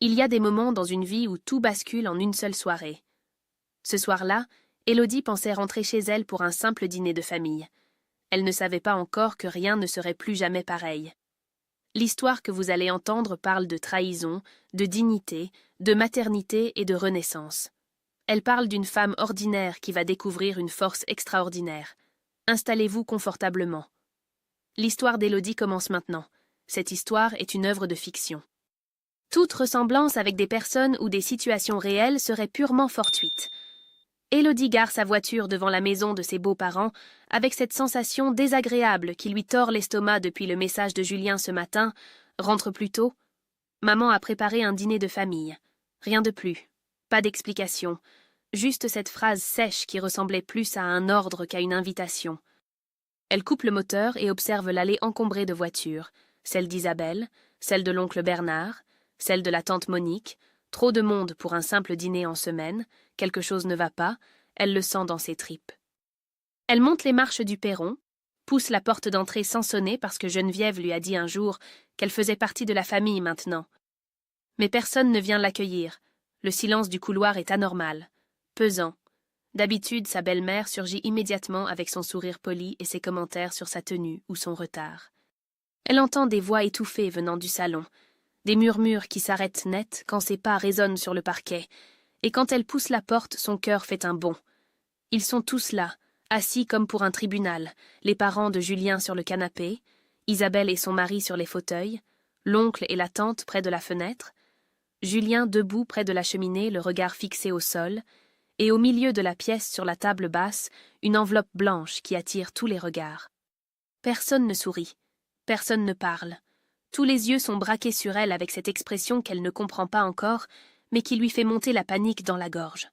Il y a des moments dans une vie où tout bascule en une seule soirée. Ce soir-là, Élodie pensait rentrer chez elle pour un simple dîner de famille. Elle ne savait pas encore que rien ne serait plus jamais pareil. L'histoire que vous allez entendre parle de trahison, de dignité, de maternité et de renaissance. Elle parle d'une femme ordinaire qui va découvrir une force extraordinaire. Installez-vous confortablement. L'histoire d'Élodie commence maintenant. Cette histoire est une œuvre de fiction. Toute ressemblance avec des personnes ou des situations réelles serait purement fortuite. Élodie gare sa voiture devant la maison de ses beaux-parents avec cette sensation désagréable qui lui tord l'estomac depuis le message de Julien ce matin. Rentre plus tôt. Maman a préparé un dîner de famille. Rien de plus. Pas d'explication. Juste cette phrase sèche qui ressemblait plus à un ordre qu'à une invitation. Elle coupe le moteur et observe l'allée encombrée de voitures. Celle d'Isabelle, celle de l'oncle Bernard, celle de la tante Monique. Trop de monde pour un simple dîner en semaine. Quelque chose ne va pas. Elle le sent dans ses tripes. Elle monte les marches du perron, pousse la porte d'entrée sans sonner parce que Geneviève lui a dit un jour qu'elle faisait partie de la famille maintenant. Mais personne ne vient l'accueillir. Le silence du couloir est anormal, pesant. D'habitude, sa belle-mère surgit immédiatement avec son sourire poli et ses commentaires sur sa tenue ou son retard. Elle entend des voix étouffées venant du salon, des murmures qui s'arrêtent net quand ses pas résonnent sur le parquet, et quand elle pousse la porte, son cœur fait un bond. Ils sont tous là, assis comme pour un tribunal, les parents de Julien sur le canapé, Isabelle et son mari sur les fauteuils, l'oncle et la tante près de la fenêtre, Julien debout près de la cheminée, le regard fixé au sol, et au milieu de la pièce sur la table basse, une enveloppe blanche qui attire tous les regards. Personne ne sourit, personne ne parle. Tous les yeux sont braqués sur elle avec cette expression qu'elle ne comprend pas encore, mais qui lui fait monter la panique dans la gorge.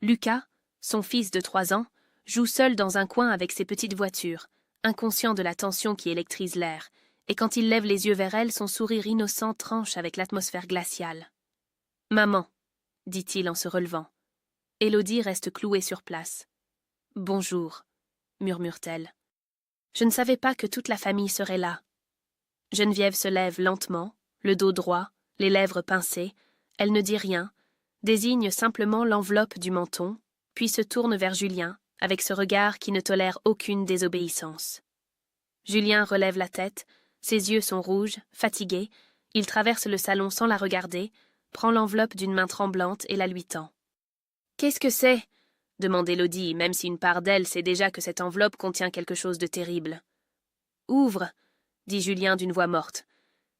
Lucas, son fils de 3 ans, joue seul dans un coin avec ses petites voitures, inconscient de la tension qui électrise l'air, et quand il lève les yeux vers elle, son sourire innocent tranche avec l'atmosphère glaciale. « Maman », dit-il en se relevant. Élodie reste clouée sur place. « Bonjour », murmure-t-elle. « Je ne savais pas que toute la famille serait là. » Geneviève se lève lentement, le dos droit, les lèvres pincées. Elle ne dit rien, désigne simplement l'enveloppe du menton, puis se tourne vers Julien, avec ce regard qui ne tolère aucune désobéissance. Julien relève la tête, ses yeux sont rouges, fatigués, il traverse le salon sans la regarder, prend l'enveloppe d'une main tremblante et la lui tend. « Qu'est-ce que c'est » demande Élodie, même si une part d'elle sait déjà que cette enveloppe contient quelque chose de terrible. « Ouvre » dit Julien d'une voix morte.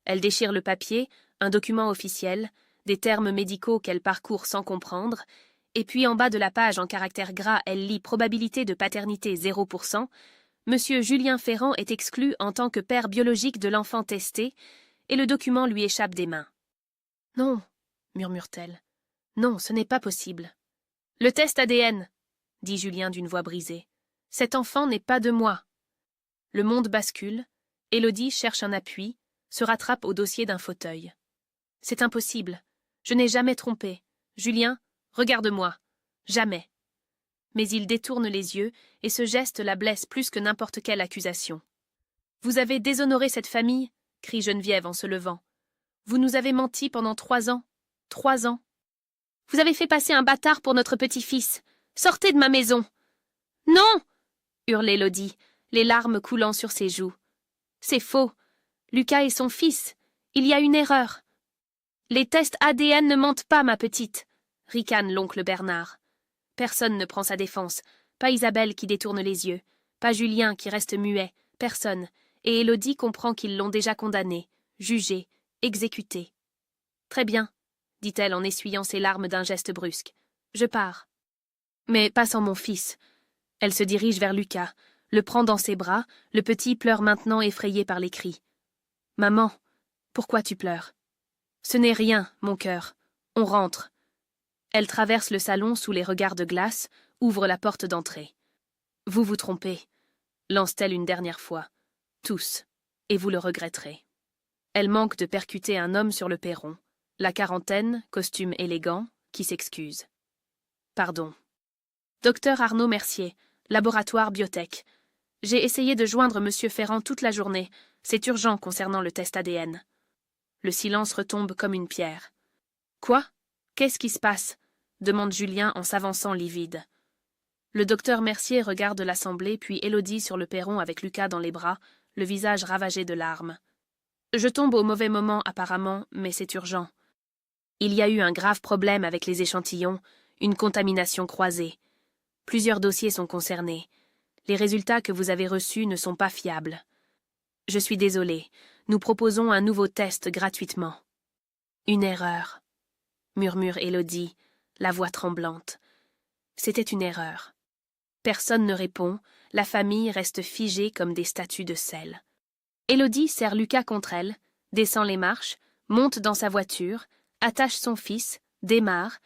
Elle déchire le papier, un document officiel, des termes médicaux qu'elle parcourt sans comprendre, et puis en bas de la page en caractères gras, elle lit « Probabilité de paternité 0%. Monsieur Julien Ferrand est exclu en tant que père biologique de l'enfant testé, et le document lui échappe des mains. »« Non, » murmure-t-elle. « Non, ce n'est pas possible. »« Le test ADN, » dit Julien d'une voix brisée. « Cet enfant n'est pas de moi. » Le monde bascule. Élodie cherche un appui, se rattrape au dossier d'un fauteuil. « C'est impossible. Je n'ai jamais trompé. Julien, regarde-moi. Jamais. » Mais il détourne les yeux et ce geste la blesse plus que n'importe quelle accusation. « Vous avez déshonoré cette famille » crie Geneviève en se levant. « Vous nous avez menti pendant 3 ans. 3 ans. Vous avez fait passer un bâtard pour notre petit-fils. Sortez de ma maison. »« Non » hurle Élodie, les larmes coulant sur ses joues. « C'est faux. Lucas est son fils. Il y a une erreur. »« Les tests ADN ne mentent pas, ma petite » ricane l'oncle Bernard. Personne ne prend sa défense. Pas Isabelle qui détourne les yeux. Pas Julien qui reste muet. Personne. Et Élodie comprend qu'ils l'ont déjà condamné, jugé, exécuté. « Très bien, » dit-elle en essuyant ses larmes d'un geste brusque. « Je pars. » Mais pas sans mon fils. Elle se dirige vers Lucas, le prend dans ses bras, le petit pleure maintenant effrayé par les cris. « Maman, pourquoi tu pleures ?»« Ce n'est rien, mon cœur. On rentre. » Elle traverse le salon sous les regards de glace, ouvre la porte d'entrée. « Vous vous trompez, » lance-t-elle une dernière fois. « Tous, et vous le regretterez. » Elle manque de percuter un homme sur le perron, la quarantaine, costume élégant, qui s'excuse. « Pardon. »« Docteur Arnaud Mercier, laboratoire biotech. J'ai essayé de joindre Monsieur Ferrand toute la journée. C'est urgent concernant le test ADN. » Le silence retombe comme une pierre. Quoi? Qu'est-ce qui se passe? Demande Julien en s'avançant livide. Le docteur Mercier regarde l'assemblée, puis Élodie sur le perron avec Lucas dans les bras, le visage ravagé de larmes. Je tombe au mauvais moment apparemment, mais c'est urgent. Il y a eu un grave problème avec les échantillons, une contamination croisée. Plusieurs dossiers sont concernés. Les résultats que vous avez reçus ne sont pas fiables. Je suis désolée, nous proposons un nouveau test gratuitement. Une erreur, murmure Élodie, la voix tremblante. C'était une erreur. Personne ne répond, la famille reste figée comme des statues de sel. Élodie serre Lucas contre elle, descend les marches, monte dans sa voiture, attache son fils, démarre,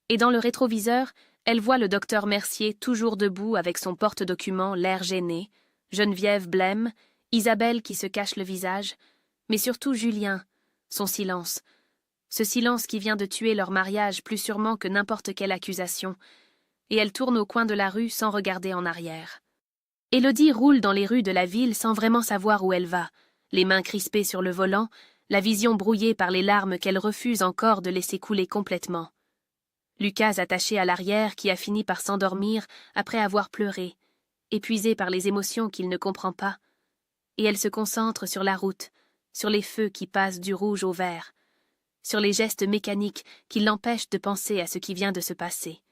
et dans le rétroviseur, elle voit le docteur Mercier toujours debout avec son porte-documents, l'air gêné, Geneviève blême, Isabelle qui se cache le visage, mais surtout Julien, son silence. Ce silence qui vient de tuer leur mariage plus sûrement que n'importe quelle accusation, et elle tourne au coin de la rue sans regarder en arrière. Élodie roule dans les rues de la ville sans vraiment savoir où elle va, les mains crispées sur le volant, la vision brouillée par les larmes qu'elle refuse encore de laisser couler complètement. Lucas attaché à l'arrière qui a fini par s'endormir après avoir pleuré, épuisé par les émotions qu'il ne comprend pas, et elle se concentre sur la route, sur les feux qui passent du rouge au vert, sur les gestes mécaniques qui l'empêchent de penser à ce qui vient de se passer.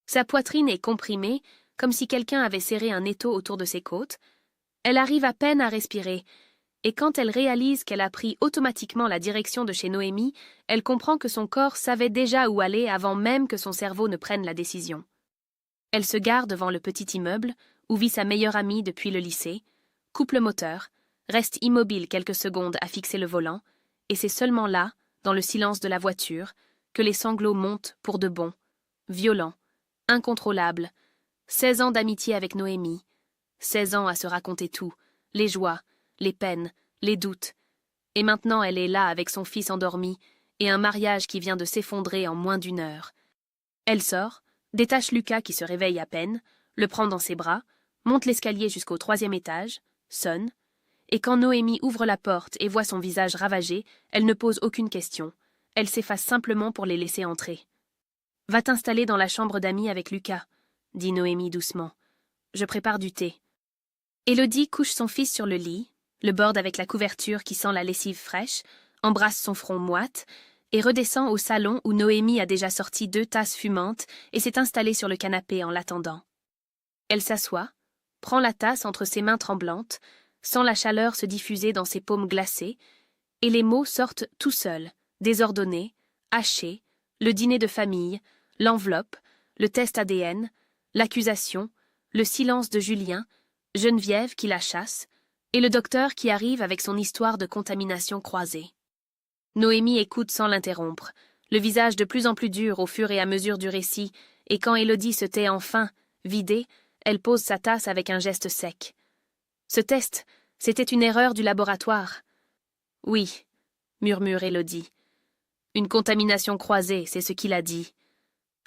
Sa poitrine est comprimée, comme si quelqu'un avait serré un étau autour de ses côtes. Elle arrive à peine à respirer, et quand elle réalise qu'elle a pris automatiquement la direction de chez Noémie, elle comprend que son corps savait déjà où aller avant même que son cerveau ne prenne la décision. Elle se gare devant le petit immeuble, où vit sa meilleure amie depuis le lycée, coupe le moteur, reste immobile quelques secondes à fixer le volant, et c'est seulement là, dans le silence de la voiture, que les sanglots montent pour de bon, violents, incontrôlables. 16 ans d'amitié avec Noémie, 16 ans à se raconter tout, les joies, les peines, les doutes. Et maintenant elle est là avec son fils endormi et un mariage qui vient de s'effondrer en moins d'1 heure. Elle sort, détache Lucas qui se réveille à peine, le prend dans ses bras, monte l'escalier jusqu'au 3e étage, sonne, et quand Noémie ouvre la porte et voit son visage ravagé, elle ne pose aucune question. Elle s'efface simplement pour les laisser entrer. « Va t'installer dans la chambre d'amis avec Lucas », dit Noémie doucement. « Je prépare du thé. » Élodie couche son fils sur le lit, le borde avec la couverture qui sent la lessive fraîche, embrasse son front moite, et redescend au salon où Noémie a déjà sorti 2 tasses fumantes et s'est installée sur le canapé en l'attendant. Elle s'assoit, prend la tasse entre ses mains tremblantes, sent la chaleur se diffuser dans ses paumes glacées, et les mots sortent tout seuls, désordonnés, hachés, le dîner de famille, l'enveloppe, le test ADN, l'accusation, le silence de Julien, Geneviève qui la chasse, et le docteur qui arrive avec son histoire de contamination croisée. Noémie écoute sans l'interrompre, le visage de plus en plus dur au fur et à mesure du récit, et quand Élodie se tait enfin, vidée, elle pose sa tasse avec un geste sec. Ce test, c'était une erreur du laboratoire. Oui, murmure Élodie. Une contamination croisée, c'est ce qu'il a dit.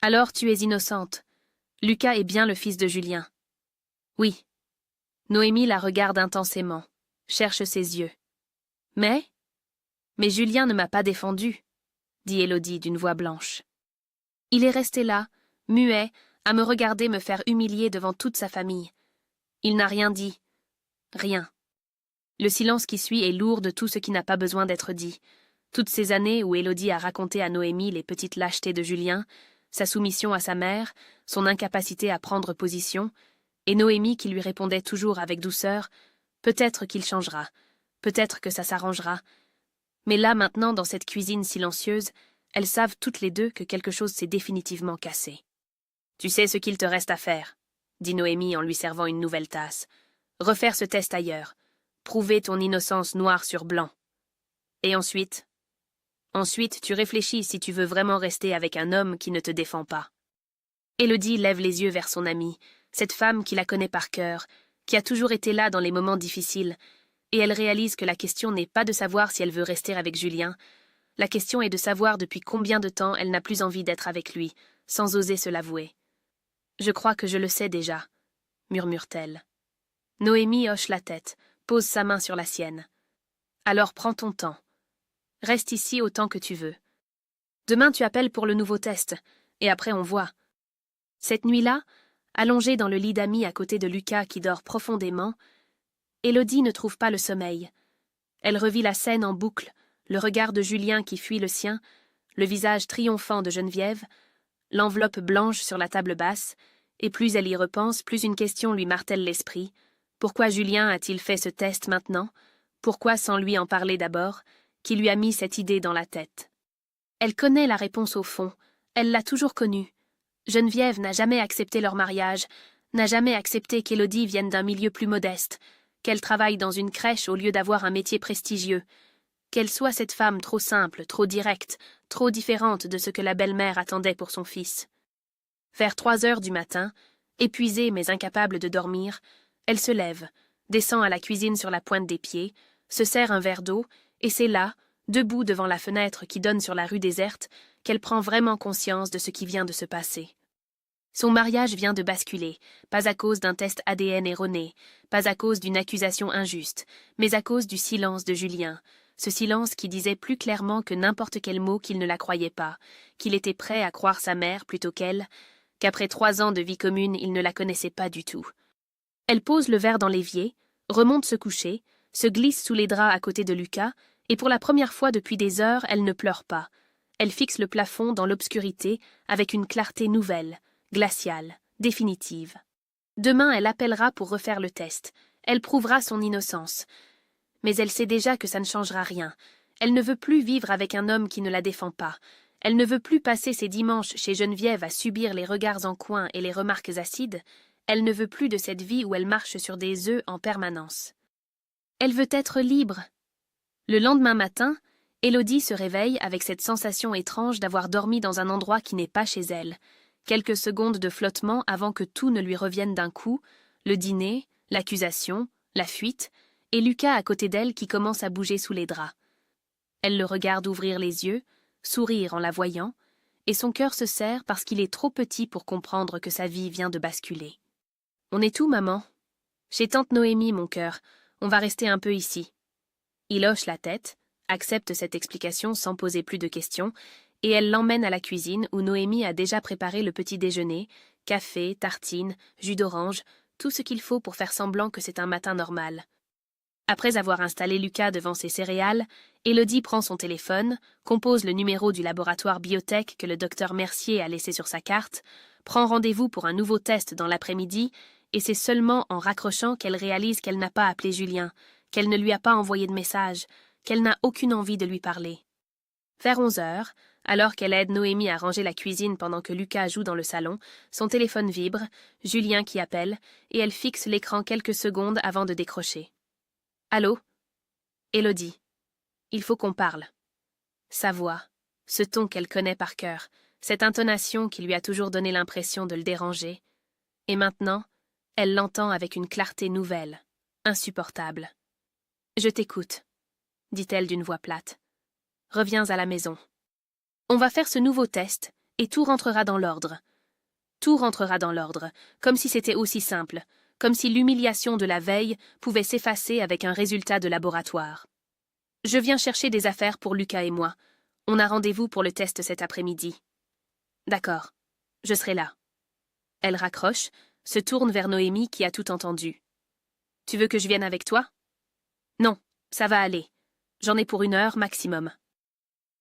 Alors tu es innocente. Lucas est bien le fils de Julien. Oui. Noémie la regarde intensément, cherche ses yeux. Mais Julien ne m'a pas défendu, dit Élodie d'une voix blanche. Il est resté là, muet, à me regarder me faire humilier devant toute sa famille. Il n'a rien dit. Rien. Le silence qui suit est lourd de tout ce qui n'a pas besoin d'être dit. Toutes ces années où Élodie a raconté à Noémie les petites lâchetés de Julien, sa soumission à sa mère, son incapacité à prendre position, et Noémie qui lui répondait toujours avec douceur « Peut-être qu'il changera, peut-être que ça s'arrangera ». Mais là, maintenant, dans cette cuisine silencieuse, elles savent toutes les deux que quelque chose s'est définitivement cassé. « Tu sais ce qu'il te reste à faire », dit Noémie en lui servant une nouvelle tasse. « Refaire ce test ailleurs, prouver ton innocence noir sur blanc. Et ensuite ? Ensuite, tu réfléchis si tu veux vraiment rester avec un homme qui ne te défend pas. » Élodie lève les yeux vers son amie, cette femme qui la connaît par cœur, qui a toujours été là dans les moments difficiles, et elle réalise que la question n'est pas de savoir si elle veut rester avec Julien, la question est de savoir depuis combien de temps elle n'a plus envie d'être avec lui, sans oser se l'avouer. « Je crois que je le sais déjà, » murmure-t-elle. Noémie hoche la tête, pose sa main sur la sienne. « Alors prends ton temps. Reste ici autant que tu veux. Demain tu appelles pour le nouveau test, et après on voit. » Cette nuit-là, allongée dans le lit d'Amy à côté de Lucas qui dort profondément, Élodie ne trouve pas le sommeil. Elle revit la scène en boucle, le regard de Julien qui fuit le sien, le visage triomphant de Geneviève, l'enveloppe blanche sur la table basse, et plus elle y repense, plus une question lui martèle l'esprit. Pourquoi Julien a-t-il fait ce test maintenant? Pourquoi sans lui en parler d'abord? Qui lui a mis cette idée dans la tête? Elle connaît la réponse au fond, elle l'a toujours connue. Geneviève n'a jamais accepté leur mariage, n'a jamais accepté qu'Élodie vienne d'un milieu plus modeste, qu'elle travaille dans une crèche au lieu d'avoir un métier prestigieux, qu'elle soit cette femme trop simple, trop directe, trop différente de ce que la belle-mère attendait pour son fils. Vers 3 heures du matin, épuisée mais incapable de dormir, elle se lève, descend à la cuisine sur la pointe des pieds, se sert un verre d'eau, et c'est là, debout devant la fenêtre qui donne sur la rue déserte, qu'elle prend vraiment conscience de ce qui vient de se passer. Son mariage vient de basculer, pas à cause d'un test ADN erroné, pas à cause d'une accusation injuste, mais à cause du silence de Julien, ce silence qui disait plus clairement que n'importe quel mot qu'il ne la croyait pas, qu'il était prêt à croire sa mère plutôt qu'elle, qu'après 3 ans de vie commune, il ne la connaissait pas du tout. Elle pose le verre dans l'évier, remonte se coucher, se glisse sous les draps à côté de Lucas, et pour la première fois depuis des heures, elle ne pleure pas. Elle fixe le plafond dans l'obscurité avec une clarté nouvelle, glaciale, définitive. Demain, elle appellera pour refaire le test. Elle prouvera son innocence. Mais elle sait déjà que ça ne changera rien. Elle ne veut plus vivre avec un homme qui ne la défend pas. Elle ne veut plus passer ses dimanches chez Geneviève à subir les regards en coin et les remarques acides. Elle ne veut plus de cette vie où elle marche sur des œufs en permanence. Elle veut être libre. Le lendemain matin, Élodie se réveille avec cette sensation étrange d'avoir dormi dans un endroit qui n'est pas chez elle. Quelques secondes de flottement avant que tout ne lui revienne d'un coup, le dîner, l'accusation, la fuite, et Lucas à côté d'elle qui commence à bouger sous les draps. Elle le regarde ouvrir les yeux, sourire en la voyant, et son cœur se serre parce qu'il est trop petit pour comprendre que sa vie vient de basculer. « On est où, maman ? » ?»« Chez tante Noémie, mon cœur. On va rester un peu ici. » Il hoche la tête, accepte cette explication sans poser plus de questions, et elle l'emmène à la cuisine où Noémie a déjà préparé le petit déjeuner, café, tartines, jus d'orange, tout ce qu'il faut pour faire semblant que c'est un matin normal. Après avoir installé Lucas devant ses céréales, Élodie prend son téléphone, compose le numéro du laboratoire biotech que le docteur Mercier a laissé sur sa carte, prend rendez-vous pour un nouveau test dans l'après-midi, et c'est seulement en raccrochant qu'elle réalise qu'elle n'a pas appelé Julien, qu'elle ne lui a pas envoyé de message, qu'elle n'a aucune envie de lui parler. Vers 11 heures, alors qu'elle aide Noémie à ranger la cuisine pendant que Lucas joue dans le salon, son téléphone vibre, Julien qui appelle, et elle fixe l'écran quelques secondes avant de décrocher. « Allô ? Élodie. Il faut qu'on parle. » Sa voix, ce ton qu'elle connaît par cœur, cette intonation qui lui a toujours donné l'impression de le déranger. Et maintenant, elle l'entend avec une clarté nouvelle, insupportable. « Je t'écoute, » dit-elle d'une voix plate. « Reviens à la maison. On va faire ce nouveau test, et tout rentrera dans l'ordre. Tout rentrera dans l'ordre, comme si c'était aussi simple, comme si l'humiliation de la veille pouvait s'effacer avec un résultat de laboratoire. Je viens chercher des affaires pour Lucas et moi. On a rendez-vous pour le test cet après-midi. D'accord, je serai là. » Elle raccroche, se tourne vers Noémie qui a tout entendu. « Tu veux que je vienne avec toi ? » ?»« Non, ça va aller. J'en ai pour 1 heure maximum. »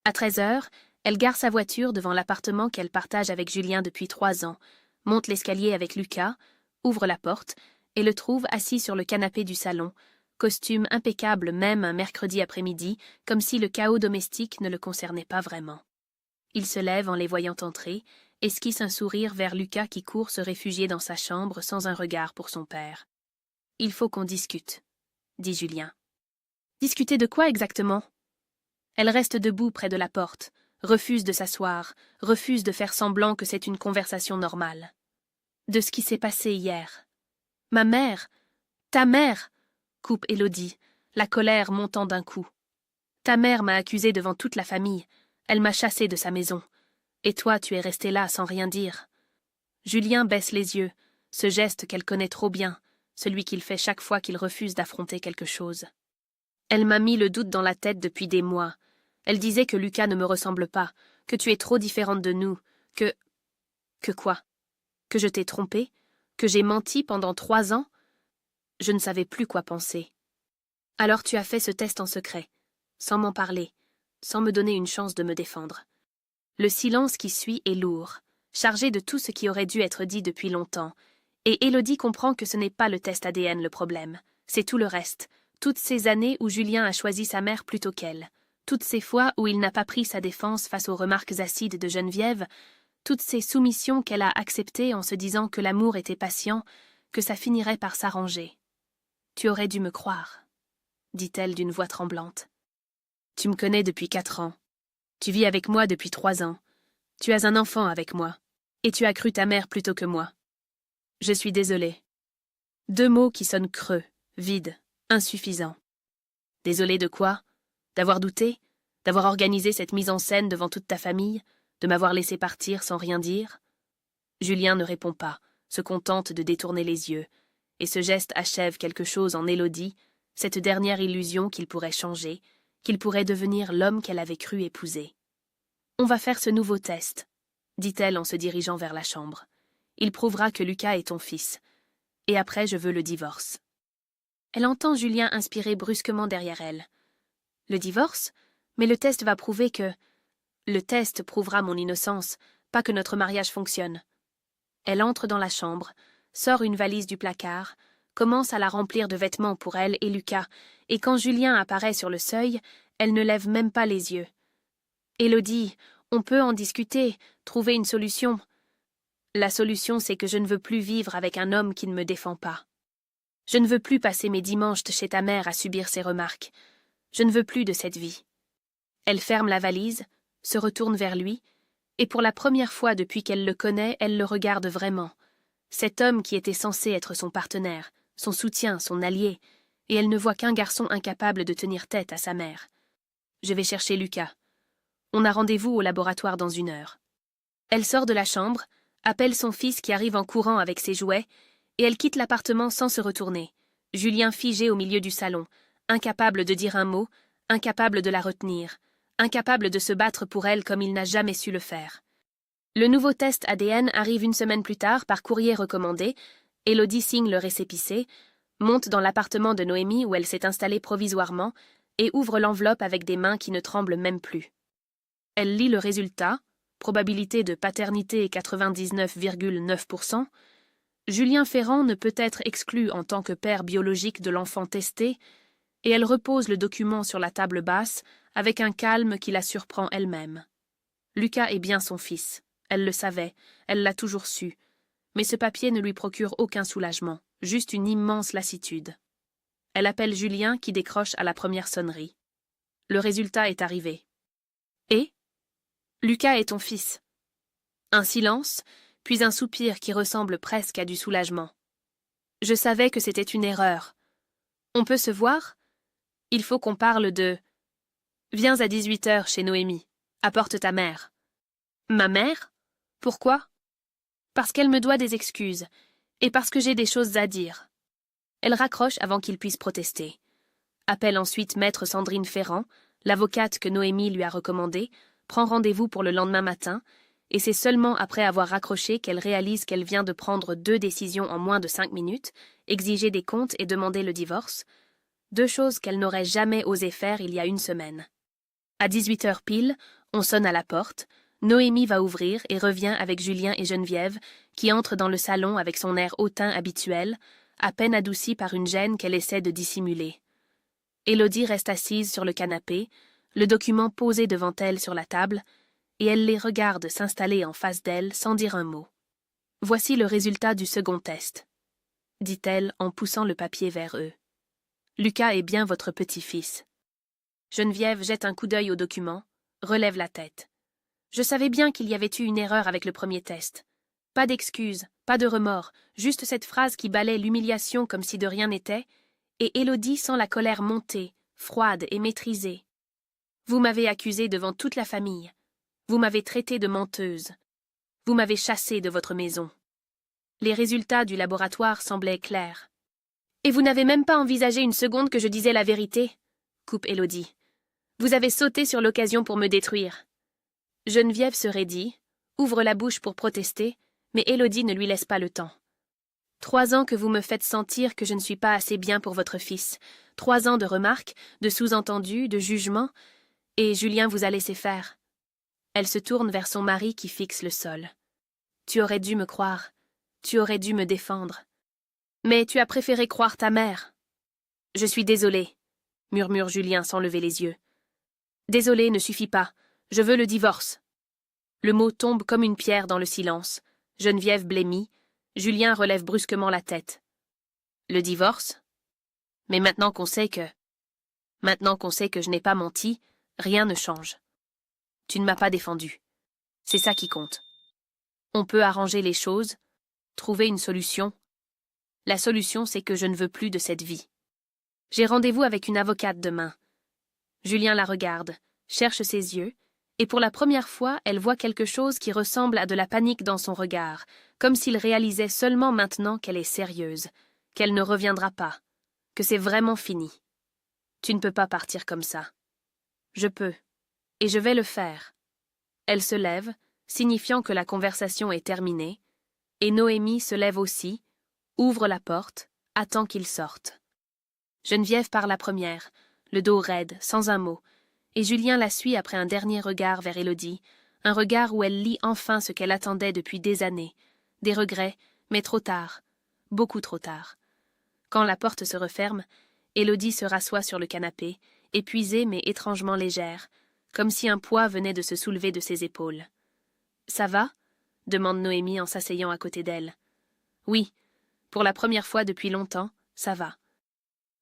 À 13 heures, elle gare sa voiture devant l'appartement qu'elle partage avec Julien depuis 3 ans, monte l'escalier avec Lucas, ouvre la porte et le trouve assis sur le canapé du salon, costume impeccable même un mercredi après-midi, comme si le chaos domestique ne le concernait pas vraiment. Il se lève en les voyant entrer, esquisse un sourire vers Lucas qui court se réfugier dans sa chambre sans un regard pour son père. « Il faut qu'on discute, » dit Julien. « Discuter de quoi exactement ?» Elle reste debout près de la porte, refuse de s'asseoir, refuse de faire semblant que c'est une conversation normale. De ce qui s'est passé hier. « Ma mère, ta mère !» coupe Élodie, la colère montant d'un coup. « Ta mère m'a accusée devant toute la famille. Elle m'a chassée de sa maison. Et toi, tu es resté là sans rien dire. » Julien baisse les yeux, ce geste qu'elle connaît trop bien, celui qu'il fait chaque fois qu'il refuse d'affronter quelque chose. « Elle m'a mis le doute dans la tête depuis des mois. Elle disait que Lucas ne me ressemble pas, que tu es trop différente de nous, que... Que quoi? Que je t'ai trompée? Que j'ai menti pendant 3 ans? Je ne savais plus quoi penser. Alors tu as fait ce test en secret, sans m'en parler, sans me donner une chance de me défendre. Le silence qui suit est lourd, chargé de tout ce qui aurait dû être dit depuis longtemps, et Élodie comprend que ce n'est pas le test ADN le problème, c'est tout le reste, toutes ces années où Julien a choisi sa mère plutôt qu'elle, toutes ces fois où il n'a pas pris sa défense face aux remarques acides de Geneviève, toutes ces soumissions qu'elle a acceptées en se disant que l'amour était patient, que ça finirait par s'arranger. « Tu aurais dû me croire », dit-elle d'une voix tremblante. « Tu me connais depuis 4 ans. Tu vis avec moi depuis 3 ans. Tu as un enfant avec moi. Et tu as cru ta mère plutôt que moi. Je suis désolée. » 2 mots qui sonnent creux, vides, insuffisants. Désolée de quoi? D'avoir douté? D'avoir organisé cette mise en scène devant toute ta famille? De m'avoir laissé partir sans rien dire? Julien ne répond pas, se contente de détourner les yeux, et ce geste achève quelque chose en Élodie, cette dernière illusion qu'il pourrait changer, qu'il pourrait devenir l'homme qu'elle avait cru épouser. « On va faire ce nouveau test, » dit-elle en se dirigeant vers la chambre. « Il prouvera que Lucas est ton fils. Et après, je veux le divorce. » Elle entend Julien inspirer brusquement derrière elle. « Le divorce? Mais le test va prouver que... » « Le test prouvera mon innocence, pas que notre mariage fonctionne. » Elle entre dans la chambre, sort une valise du placard, commence à la remplir de vêtements pour elle et Lucas, et quand Julien apparaît sur le seuil, elle ne lève même pas les yeux. « Élodie, on peut en discuter, trouver une solution. » « La solution, c'est que je ne veux plus vivre avec un homme qui ne me défend pas. Je ne veux plus passer mes dimanches chez ta mère à subir ses remarques. Je ne veux plus de cette vie. » Elle ferme la valise, se retourne vers lui, et pour la première fois depuis qu'elle le connaît, elle le regarde vraiment. Cet homme qui était censé être son partenaire, son soutien, son allié, et elle ne voit qu'un garçon incapable de tenir tête à sa mère. « Je vais chercher Lucas. On a rendez-vous au laboratoire dans 1 heure. » Elle sort de la chambre, appelle son fils qui arrive en courant avec ses jouets, et elle quitte l'appartement sans se retourner. Julien figé au milieu du salon, incapable de dire un mot, incapable de la retenir, incapable de se battre pour elle comme il n'a jamais su le faire. Le nouveau test ADN arrive 1 semaine plus tard par courrier recommandé, Élodie signe le récépissé, monte dans l'appartement de Noémie où elle s'est installée provisoirement et ouvre l'enveloppe avec des mains qui ne tremblent même plus. Elle lit le résultat, probabilité de paternité 99,9%. Julien Ferrand ne peut être exclu en tant que père biologique de l'enfant testé, et elle repose le document sur la table basse avec un calme qui la surprend elle-même. Lucas est bien son fils, elle le savait, elle l'a toujours su, mais ce papier ne lui procure aucun soulagement, juste une immense lassitude. Elle appelle Julien qui décroche à la première sonnerie. Le résultat est arrivé. « Et ? Lucas est ton fils. » Un silence, puis un soupir qui ressemble presque à du soulagement. « Je savais que c'était une erreur. On peut se voir ? Il faut qu'on parle de... Viens à 18 heures chez Noémie. Apporte ta mère. » « Ma mère ? Pourquoi ? » « Parce qu'elle me doit des excuses, et parce que j'ai des choses à dire. » Elle raccroche avant qu'il puisse protester. Appelle ensuite maître Sandrine Ferrand, l'avocate que Noémie lui a recommandée, prend rendez-vous pour le lendemain matin, et c'est seulement après avoir raccroché qu'elle réalise qu'elle vient de prendre 2 décisions en moins de 5 minutes, exiger des comptes et demander le divorce, 2 choses qu'elle n'aurait jamais osé faire il y a 1 semaine. À 18 heures pile, on sonne à la porte, Noémie va ouvrir et revient avec Julien et Geneviève, qui entrent dans le salon avec son air hautain habituel, à peine adouci par une gêne qu'elle essaie de dissimuler. Élodie reste assise sur le canapé, le document posé devant elle sur la table, et elle les regarde s'installer en face d'elle sans dire un mot. « Voici le résultat du second test, » dit-elle en poussant le papier vers eux. « Lucas est bien votre petit-fils. » Geneviève jette un coup d'œil au document, relève la tête. Je savais bien qu'il y avait eu une erreur avec le premier test. Pas d'excuses, pas de remords, juste cette phrase qui balaie l'humiliation comme si de rien n'était, et Élodie sent la colère monter, froide et maîtrisée. Vous m'avez accusée devant toute la famille. Vous m'avez traitée de menteuse. Vous m'avez chassée de votre maison. Les résultats du laboratoire semblaient clairs. Et vous n'avez même pas envisagé 1 seconde que je disais la vérité, coupe Élodie. Vous avez sauté sur l'occasion pour me détruire. Geneviève se raidit, ouvre la bouche pour protester, mais Élodie ne lui laisse pas le temps. 3 ans que vous me faites sentir que je ne suis pas assez bien pour votre fils. 3 ans de remarques, de sous-entendus, de jugements, et Julien vous a laissé faire. Elle se tourne vers son mari qui fixe le sol. Tu aurais dû me croire. Tu aurais dû me défendre. Mais tu as préféré croire ta mère. Je suis désolée, murmure Julien sans lever les yeux. Désolée ne suffit pas. Je veux le divorce. Le mot tombe comme une pierre dans le silence. Geneviève blêmit. Julien relève brusquement la tête. Le divorce? Mais maintenant qu'on sait que je n'ai pas menti, rien ne change. Tu ne m'as pas défendu. C'est ça qui compte. On peut arranger les choses, trouver une solution. La solution, c'est que je ne veux plus de cette vie. J'ai rendez-vous avec une avocate demain. Julien la regarde, cherche ses yeux, et pour la première fois, elle voit quelque chose qui ressemble à de la panique dans son regard, comme s'il réalisait seulement maintenant qu'elle est sérieuse, qu'elle ne reviendra pas, que c'est vraiment fini. Tu ne peux pas partir comme ça. Je peux, et je vais le faire. Elle se lève, signifiant que la conversation est terminée, et Noémie se lève aussi, ouvre la porte, attend qu'il sorte. Geneviève part la première, le dos raide, sans un mot, et Julien la suit après un dernier regard vers Élodie, un regard où elle lit enfin ce qu'elle attendait depuis des années, des regrets, mais trop tard, beaucoup trop tard. Quand la porte se referme, Élodie se rassoit sur le canapé, épuisée mais étrangement légère, comme si un poids venait de se soulever de ses épaules. « Ça va » demande Noémie en s'asseyant à côté d'elle. « Oui, pour la première fois depuis longtemps, ça va. »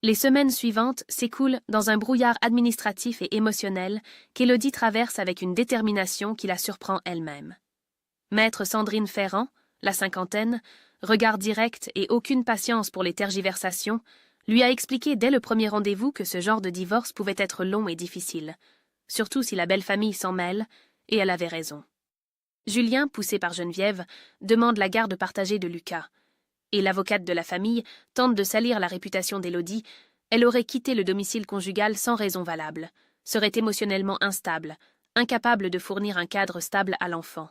Les semaines suivantes s'écoulent dans un brouillard administratif et émotionnel qu'Élodie traverse avec une détermination qui la surprend elle-même. Maître Sandrine Ferrand, la cinquantaine, regard direct et aucune patience pour les tergiversations, lui a expliqué dès le premier rendez-vous que ce genre de divorce pouvait être long et difficile, surtout si la belle famille s'en mêle, et elle avait raison. Julien, poussé par Geneviève, demande la garde partagée de Lucas. Et l'avocate de la famille tente de salir la réputation d'Élodie, elle aurait quitté le domicile conjugal sans raison valable, serait émotionnellement instable, incapable de fournir un cadre stable à l'enfant.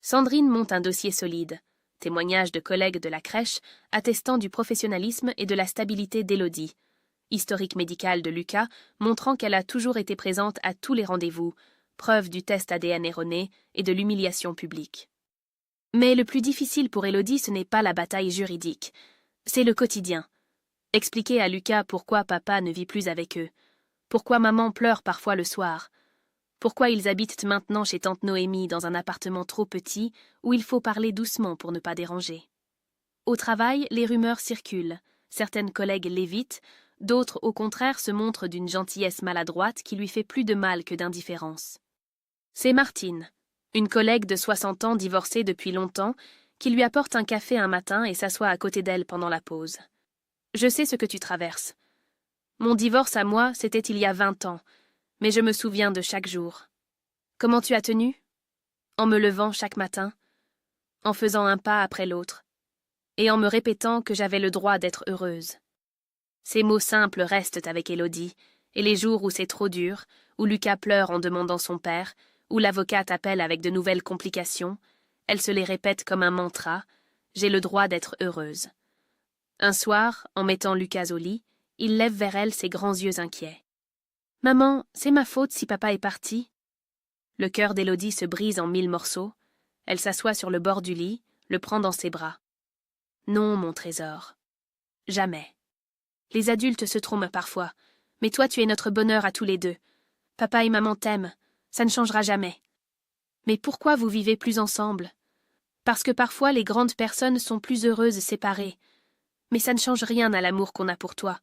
Sandrine monte un dossier solide, témoignages de collègues de la crèche attestant du professionnalisme et de la stabilité d'Élodie, historique médical de Lucas montrant qu'elle a toujours été présente à tous les rendez-vous, preuve du test ADN erroné et de l'humiliation publique. Mais le plus difficile pour Élodie, ce n'est pas la bataille juridique, c'est le quotidien. Expliquer à Lucas pourquoi papa ne vit plus avec eux, pourquoi maman pleure parfois le soir, pourquoi ils habitent maintenant chez tante Noémie dans un appartement trop petit où il faut parler doucement pour ne pas déranger. Au travail, les rumeurs circulent, certaines collègues l'évitent, d'autres au contraire se montrent d'une gentillesse maladroite qui lui fait plus de mal que d'indifférence. C'est Martine, une collègue de 60 ans divorcée depuis longtemps, qui lui apporte un café un matin et s'assoit à côté d'elle pendant la pause. « Je sais ce que tu traverses. Mon divorce à moi, c'était il y a 20 ans, mais je me souviens de chaque jour. Comment tu as tenu? En me levant chaque matin, en faisant un pas après l'autre, et en me répétant que j'avais le droit d'être heureuse. » Ces mots simples restent avec Élodie, et les jours où c'est trop dur, où Lucas pleure en demandant son père, où l'avocate appelle avec de nouvelles complications, elle se les répète comme un mantra « J'ai le droit d'être heureuse ». Un soir, en mettant Lucas au lit, il lève vers elle ses grands yeux inquiets. « Maman, c'est ma faute si papa est parti ?» Le cœur d'Élodie se brise en 1000 morceaux. Elle s'assoit sur le bord du lit, le prend dans ses bras. « Non, mon trésor. Jamais. Les adultes se trompent parfois, mais toi tu es notre bonheur à tous les deux. Papa et maman t'aiment. Ça ne changera jamais. Mais pourquoi vous vivez plus ensemble? Parce que parfois les grandes personnes sont plus heureuses séparées. Mais ça ne change rien à l'amour qu'on a pour toi. »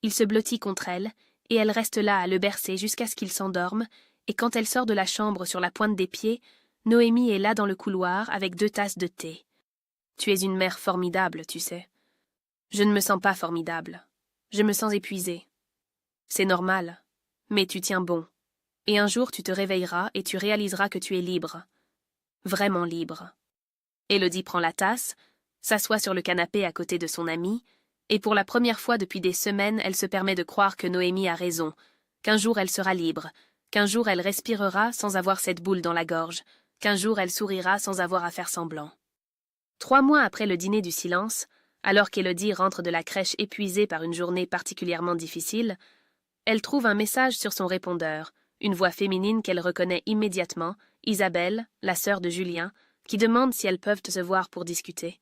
Il se blottit contre elle, et elle reste là à le bercer jusqu'à ce qu'il s'endorme, et quand elle sort de la chambre sur la pointe des pieds, Noémie est là dans le couloir avec 2 tasses de thé. « Tu es une mère formidable, tu sais. » »« Je ne me sens pas formidable. Je me sens épuisée. »« C'est normal, mais tu tiens bon. Et un jour tu te réveilleras et tu réaliseras que tu es libre. Vraiment libre. » Élodie prend la tasse, s'assoit sur le canapé à côté de son amie, et pour la première fois depuis des semaines, elle se permet de croire que Noémie a raison, qu'un jour elle sera libre, qu'un jour elle respirera sans avoir cette boule dans la gorge, qu'un jour elle sourira sans avoir à faire semblant. 3 mois après le dîner du silence, alors qu'Élodie rentre de la crèche épuisée par une journée particulièrement difficile, elle trouve un message sur son répondeur, une voix féminine qu'elle reconnaît immédiatement, Isabelle, la sœur de Julien, qui demande si elles peuvent se voir pour discuter.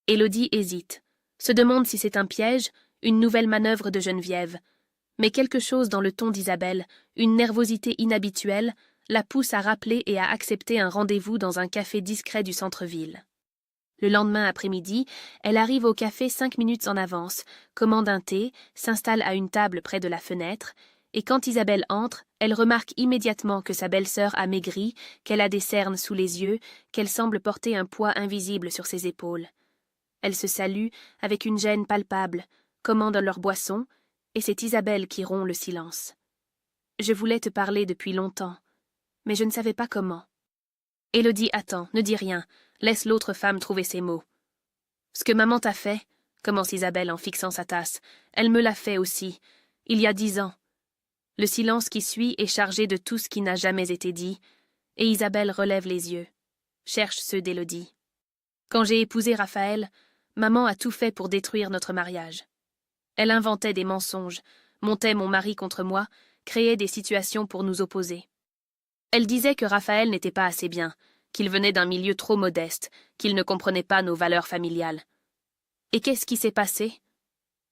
Élodie hésite, se demande si c'est un piège, une nouvelle manœuvre de Geneviève, mais quelque chose dans le ton d'Isabelle, une nervosité inhabituelle, la pousse à rappeler et à accepter un rendez-vous dans un café discret du centre-ville. Le lendemain après-midi, elle arrive au café 5 minutes en avance, commande un thé, s'installe à une table près de la fenêtre, et quand Isabelle entre, elle remarque immédiatement que sa belle-sœur a maigri, qu'elle a des cernes sous les yeux, qu'elle semble porter un poids invisible sur ses épaules. Elle se salue avec une gêne palpable, commande leur boisson, et c'est Isabelle qui rompt le silence. « Je voulais te parler depuis longtemps, mais je ne savais pas comment. » Élodie attend, ne dit rien, laisse l'autre femme trouver ses mots. « Ce que maman t'a fait, » commence Isabelle en fixant sa tasse, « elle me l'a fait aussi, il y a 10 ans. » Le silence qui suit est chargé de tout ce qui n'a jamais été dit, et Isabelle relève les yeux, cherche ceux d'Élodie. « Quand j'ai épousé Raphaël, maman a tout fait pour détruire notre mariage. Elle inventait des mensonges, montait mon mari contre moi, créait des situations pour nous opposer. Elle disait que Raphaël n'était pas assez bien, qu'il venait d'un milieu trop modeste, qu'il ne comprenait pas nos valeurs familiales. Et qu'est-ce qui s'est passé?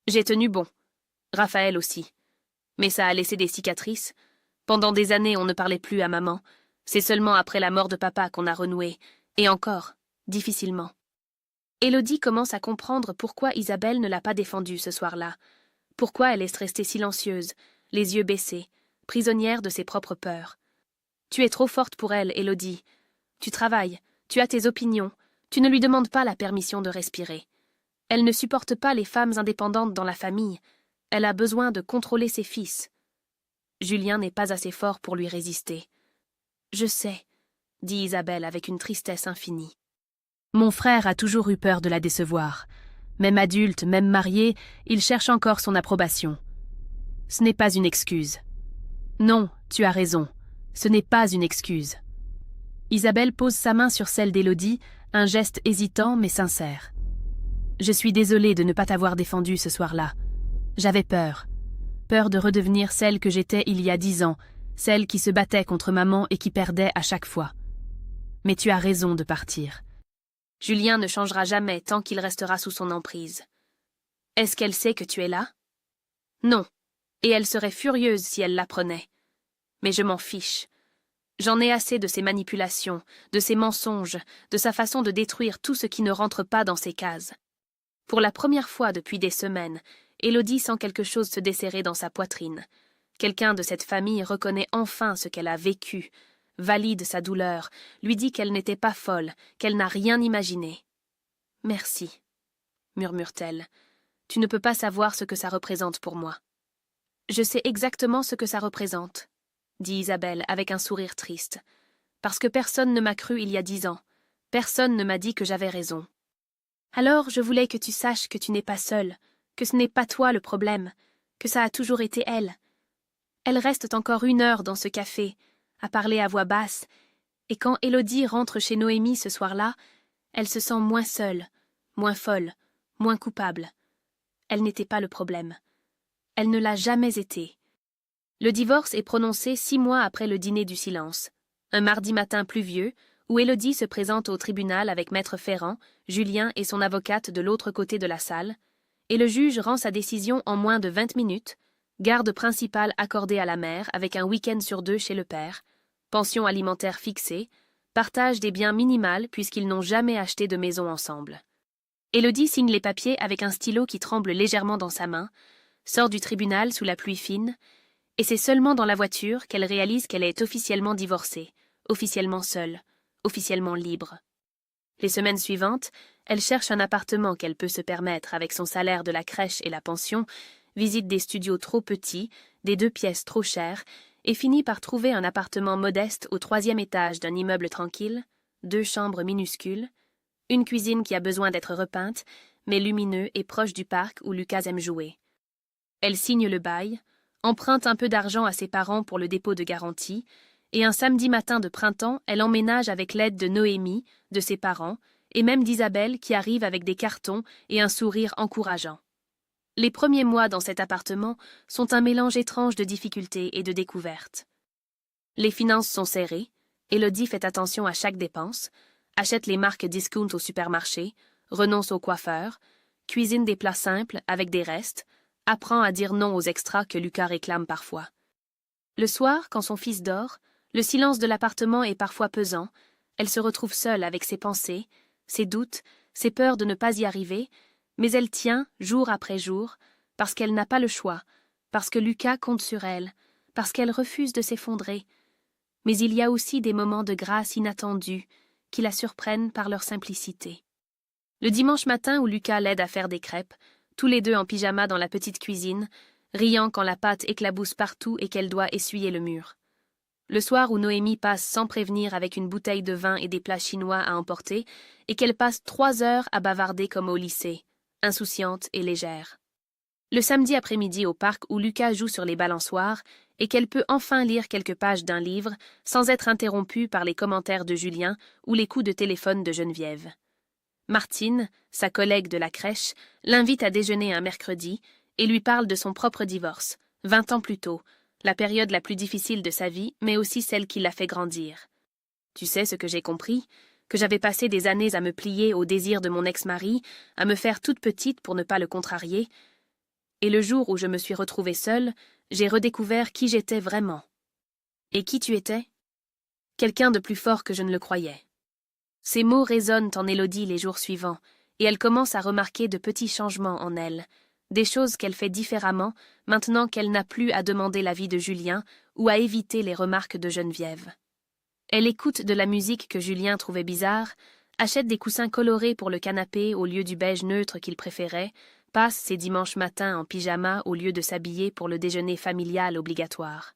J'ai tenu bon. Raphaël aussi. Mais ça a laissé des cicatrices. Pendant des années, on ne parlait plus à maman. C'est seulement après la mort de papa qu'on a renoué. Et encore, difficilement. » Élodie commence à comprendre pourquoi Isabelle ne l'a pas défendue ce soir-là. Pourquoi elle est restée silencieuse, les yeux baissés, prisonnière de ses propres peurs. « Tu es trop forte pour elle, Élodie. Tu travailles, tu as tes opinions, tu ne lui demandes pas la permission de respirer. Elle ne supporte pas les femmes indépendantes dans la famille. Elle a besoin de contrôler ses fils. Julien n'est pas assez fort pour lui résister. « Je sais, » dit Isabelle avec une tristesse infinie. Mon frère a toujours eu peur de la décevoir. Même adulte, même marié, il cherche encore son approbation. Ce n'est pas une excuse. Non, tu as raison, ce n'est pas une excuse. Isabelle pose sa main sur celle d'Élodie, un geste hésitant mais sincère. Je suis désolée de ne pas t'avoir défendue ce soir-là. J'avais peur. Peur de redevenir celle que j'étais il y a 10 ans, celle qui se battait contre maman et qui perdait à chaque fois. Mais tu as raison de partir. Julien ne changera jamais tant qu'il restera sous son emprise. Est-ce qu'elle sait que tu es là? Non, et elle serait furieuse si elle l'apprenait. Mais je m'en fiche. J'en ai assez de ses manipulations, de ses mensonges, de sa façon de détruire tout ce qui ne rentre pas dans ses cases. Pour la première fois depuis des semaines, Élodie sent quelque chose se desserrer dans sa poitrine. Quelqu'un de cette famille reconnaît enfin ce qu'elle a vécu, valide sa douleur, lui dit qu'elle n'était pas folle, qu'elle n'a rien imaginé. « Merci, » murmure-t-elle. « Tu ne peux pas savoir ce que ça représente pour moi. »« Je sais exactement ce que ça représente, » dit Isabelle avec un sourire triste. « Parce que personne ne m'a cru il y a 10 ans. Personne ne m'a dit que j'avais raison. Alors je voulais que tu saches que tu n'es pas seule, que ce n'est pas toi le problème, que ça a toujours été elle. Elle reste encore 1 heure dans ce café, à parler à voix basse, et quand Élodie rentre chez Noémie ce soir-là, elle se sent moins seule, moins folle, moins coupable. Elle n'était pas le problème. Elle ne l'a jamais été. Le divorce est prononcé 6 mois après le dîner du silence, un mardi matin pluvieux, où Élodie se présente au tribunal avec Maître Ferrand, Julien et son avocate de l'autre côté de la salle, et le juge rend sa décision en moins de 20 minutes, garde principale accordée à la mère avec un week-end sur 2 chez le père, pension alimentaire fixée, partage des biens minimal puisqu'ils n'ont jamais acheté de maison ensemble. Élodie signe les papiers avec un stylo qui tremble légèrement dans sa main, sort du tribunal sous la pluie fine, et c'est seulement dans la voiture qu'elle réalise qu'elle est officiellement divorcée, officiellement seule, officiellement libre. Les semaines suivantes, elle cherche un appartement qu'elle peut se permettre avec son salaire de la crèche et la pension, visite des studios trop petits, des 2 pièces trop chères, et finit par trouver un appartement modeste au 3e étage d'un immeuble tranquille, 2 chambres minuscules, une cuisine qui a besoin d'être repeinte, mais lumineux et proche du parc où Lucas aime jouer. Elle signe le bail, emprunte un peu d'argent à ses parents pour le dépôt de garantie, et un samedi matin de printemps, elle emménage avec l'aide de Noémie, de ses parents, et même d'Isabelle qui arrive avec des cartons et un sourire encourageant. Les premiers mois dans cet appartement sont un mélange étrange de difficultés et de découvertes. Les finances sont serrées, Élodie fait attention à chaque dépense, achète les marques discount au supermarché, renonce au coiffeur, cuisine des plats simples avec des restes, apprend à dire non aux extras que Lucas réclame parfois. Le soir, quand son fils dort, le silence de l'appartement est parfois pesant, elle se retrouve seule avec ses pensées, ses doutes, ses peurs de ne pas y arriver, mais elle tient, jour après jour, parce qu'elle n'a pas le choix, parce que Lucas compte sur elle, parce qu'elle refuse de s'effondrer. Mais il y a aussi des moments de grâce inattendus qui la surprennent par leur simplicité. Le dimanche matin où Lucas l'aide à faire des crêpes, tous les deux en pyjama dans la petite cuisine, riant quand la pâte éclabousse partout et qu'elle doit essuyer le mur. Le soir où Noémie passe sans prévenir avec une bouteille de vin et des plats chinois à emporter, et qu'elle passe 3 heures à bavarder comme au lycée, insouciante et légère. Le samedi après-midi au parc où Lucas joue sur les balançoires, et qu'elle peut enfin lire quelques pages d'un livre sans être interrompue par les commentaires de Julien ou les coups de téléphone de Geneviève. Martine, sa collègue de la crèche, l'invite à déjeuner un mercredi et lui parle de son propre divorce, 20 ans plus tôt, la période la plus difficile de sa vie, mais aussi celle qui l'a fait grandir. Tu sais ce que j'ai compris, que j'avais passé des années à me plier au désir de mon ex-mari, à me faire toute petite pour ne pas le contrarier, et le jour où je me suis retrouvée seule, j'ai redécouvert qui j'étais vraiment. Et qui tu étais? Quelqu'un de plus fort que je ne le croyais. Ces mots résonnent en Élodie les jours suivants, et elle commence à remarquer de petits changements en elle, des choses qu'elle fait différemment maintenant qu'elle n'a plus à demander l'avis de Julien ou à éviter les remarques de Geneviève. Elle écoute de la musique que Julien trouvait bizarre, achète des coussins colorés pour le canapé au lieu du beige neutre qu'il préférait, passe ses dimanches matins en pyjama au lieu de s'habiller pour le déjeuner familial obligatoire.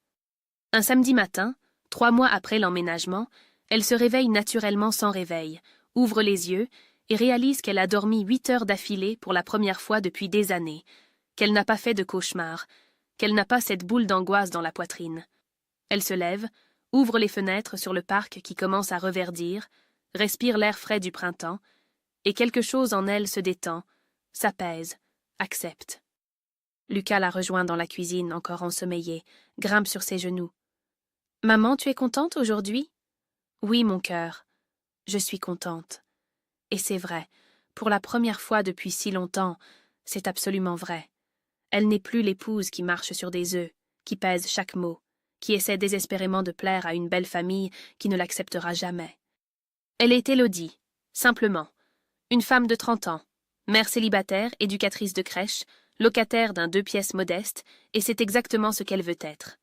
Un samedi matin, 3 mois après l'emménagement, elle se réveille naturellement sans réveil, ouvre les yeux et réalise qu'elle a dormi 8 heures d'affilée pour la première fois depuis des années, qu'elle n'a pas fait de cauchemar, qu'elle n'a pas cette boule d'angoisse dans la poitrine. Elle se lève, ouvre les fenêtres sur le parc qui commence à reverdir, respire l'air frais du printemps, et quelque chose en elle se détend, s'apaise, accepte. Lucas la rejoint dans la cuisine, encore ensommeillée, grimpe sur ses genoux. « Maman, tu es contente aujourd'hui ?»« Oui, mon cœur, je suis contente. » Et c'est vrai, pour la première fois depuis si longtemps, c'est absolument vrai. Elle n'est plus l'épouse qui marche sur des œufs, qui pèse chaque mot, qui essaie désespérément de plaire à une belle famille qui ne l'acceptera jamais. Elle est Élodie, simplement, une femme de 30 ans, mère célibataire, éducatrice de crèche, locataire d'un 2 pièces modeste, et c'est exactement ce qu'elle veut être.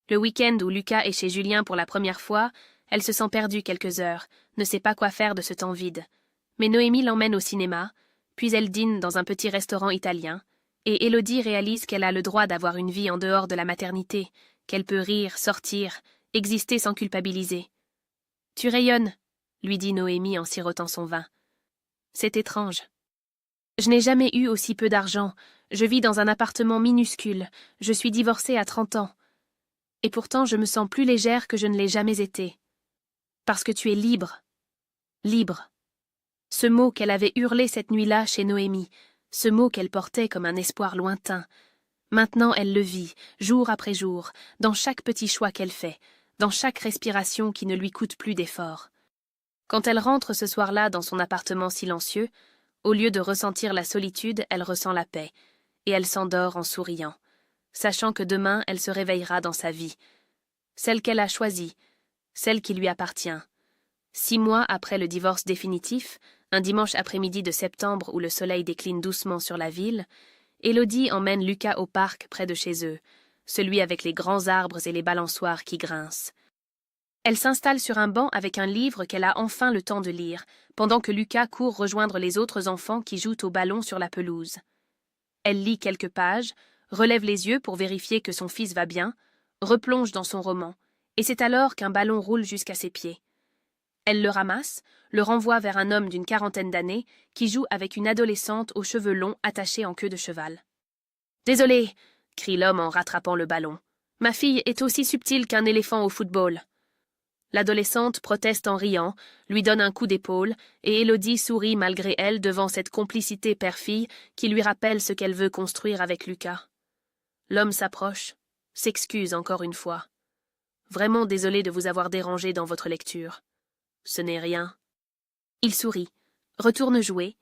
Le week-end où Lucas est chez Julien pour la première fois, elle se sent perdue quelques heures, ne sait pas quoi faire de ce temps vide. Mais Noémie l'emmène au cinéma, puis elle dîne dans un petit restaurant italien, et Élodie réalise qu'elle a le droit d'avoir une vie en dehors de la maternité, qu'elle peut rire, sortir, exister sans culpabiliser. « Tu rayonnes », lui dit Noémie en sirotant son vin. C'est étrange. Je n'ai jamais eu aussi peu d'argent, je vis dans un appartement minuscule, je suis divorcée à 30 ans. Et pourtant je me sens plus légère que je ne l'ai jamais été. Parce que tu es libre. Libre. Ce mot qu'elle avait hurlé cette nuit-là chez Noémie, ce mot qu'elle portait comme un espoir lointain. Maintenant elle le vit, jour après jour, dans chaque petit choix qu'elle fait, dans chaque respiration qui ne lui coûte plus d'effort. Quand elle rentre ce soir-là dans son appartement silencieux, au lieu de ressentir la solitude, elle ressent la paix, et elle s'endort en souriant, sachant que demain elle se réveillera dans sa vie, celle qu'elle a choisie, celle qui lui appartient. 6 mois après le divorce définitif, un dimanche après-midi de septembre où le soleil décline doucement sur la ville, Élodie emmène Lucas au parc près de chez eux, celui avec les grands arbres et les balançoires qui grincent. Elle s'installe sur un banc avec un livre qu'elle a enfin le temps de lire, pendant que Lucas court rejoindre les autres enfants qui jouent au ballon sur la pelouse. Elle lit quelques pages, relève les yeux pour vérifier que son fils va bien, replonge dans son roman, et c'est alors qu'un ballon roule jusqu'à ses pieds. Elle le ramasse, le renvoie vers un homme d'une 40aine d'années qui joue avec une adolescente aux cheveux longs attachés en queue de cheval. « Désolé, crie l'homme en rattrapant le ballon. Ma fille est aussi subtile qu'un éléphant au football. L'adolescente proteste en riant, lui donne un coup d'épaule, et Élodie sourit malgré elle devant cette complicité père-fille qui lui rappelle ce qu'elle veut construire avec Lucas. L'homme s'approche, s'excuse encore une fois. Vraiment désolé de vous avoir dérangé dans votre lecture. Ce n'est rien. Il sourit, retourne jouer,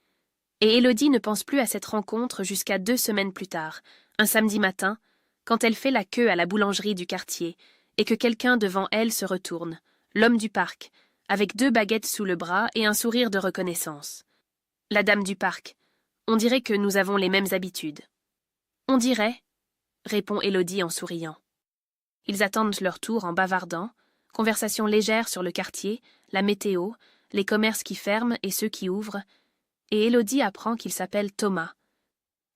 et Élodie ne pense plus à cette rencontre jusqu'à 2 semaines plus tard, un samedi matin, quand elle fait la queue à la boulangerie du quartier, et que quelqu'un devant elle se retourne, l'homme du parc, avec 2 baguettes sous le bras et un sourire de reconnaissance. La dame du parc. On dirait que nous avons les mêmes habitudes. On dirait, répond Élodie en souriant. Ils attendent leur tour en bavardant, conversation légère sur le quartier, la météo, les commerces qui ferment et ceux qui ouvrent, et Élodie apprend qu'il s'appelle Thomas,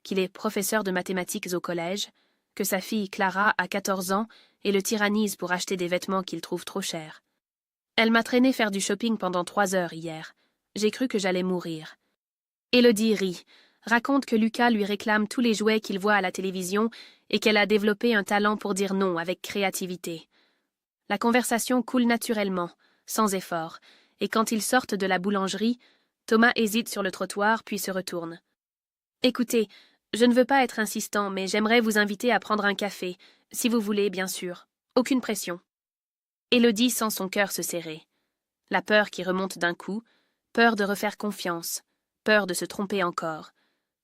qu'il est professeur de mathématiques au collège, que sa fille Clara a 14 ans et le tyrannise pour acheter des vêtements qu'il trouve trop chers. Elle m'a traîné faire du shopping pendant 3 heures hier. J'ai cru que j'allais mourir. Élodie rit, raconte que Lucas lui réclame tous les jouets qu'il voit à la télévision et qu'elle a développé un talent pour dire non avec créativité. La conversation coule naturellement, sans effort, et quand ils sortent de la boulangerie, Thomas hésite sur le trottoir puis se retourne. « Écoutez, je ne veux pas être insistant, mais j'aimerais vous inviter à prendre un café, si vous voulez, bien sûr. Aucune pression. » Élodie sent son cœur se serrer. La peur qui remonte d'un coup, peur de refaire confiance, peur de se tromper encore,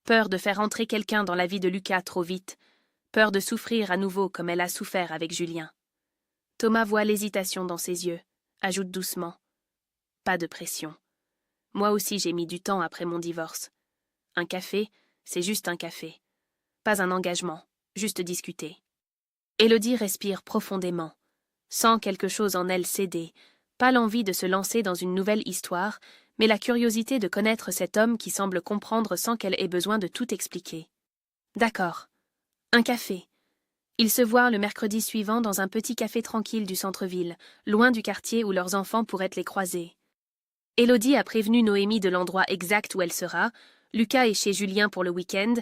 peur de faire entrer quelqu'un dans la vie de Lucas trop vite, peur de souffrir à nouveau comme elle a souffert avec Julien. Thomas voit l'hésitation dans ses yeux, ajoute doucement. Pas de pression. Moi aussi j'ai mis du temps après mon divorce. Un café, c'est juste un café. Pas un engagement, juste discuter. Élodie respire profondément, sent quelque chose en elle céder, pas l'envie de se lancer dans une nouvelle histoire, mais la curiosité de connaître cet homme qui semble comprendre sans qu'elle ait besoin de tout expliquer. D'accord. Un café. Ils se voient le mercredi suivant dans un petit café tranquille du centre-ville, loin du quartier où leurs enfants pourraient les croiser. Élodie a prévenu Noémie de l'endroit exact où elle sera, Lucas est chez Julien pour le week-end,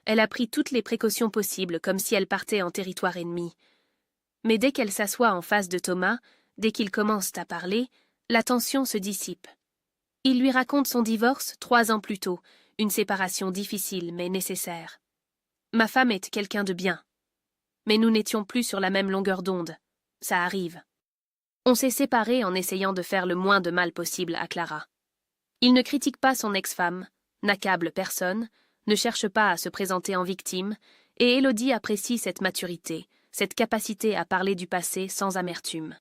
elle a pris toutes les précautions possibles comme si elle partait en territoire ennemi. Mais dès qu'elle s'assoit en face de Thomas, dès qu'ils commencent à parler, la tension se dissipe. Il lui raconte son divorce 3 ans plus tôt, une séparation difficile mais nécessaire. Ma femme est quelqu'un de bien. Mais nous n'étions plus sur la même longueur d'onde. Ça arrive. On s'est séparés en essayant de faire le moins de mal possible à Clara. Il ne critique pas son ex-femme, n'accable personne, ne cherche pas à se présenter en victime, et Élodie apprécie cette maturité, cette capacité à parler du passé sans amertume.